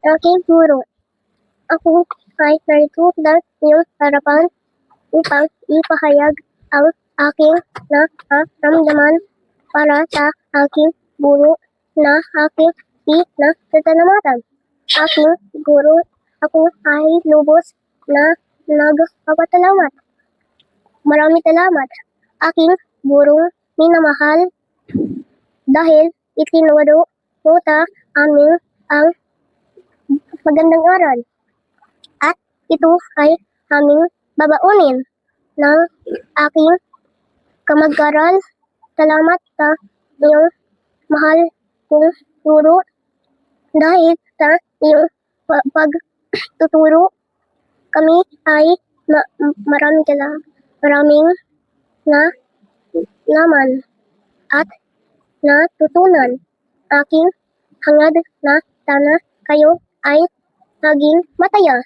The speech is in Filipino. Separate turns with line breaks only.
Aking guro, ako ay narito sa iyong harapan upang ipahayag ang aking nararamdaman para sa aking guro na aking pinagsasalamatan. Aking guro, ako ay lubos na nagpapasalamat. Maraming salamat, aking gurong minamahal, dahil itinuro mo sa amin ang magandang aral. At ito ay aming babaunin ng aking kamag-aral. Salamat sa iyong mahal kong guro, dahil sa iyong pagtuturo kami ay maraming na laman at natutunan. Aking hangad na sana kayo ay maging mataya.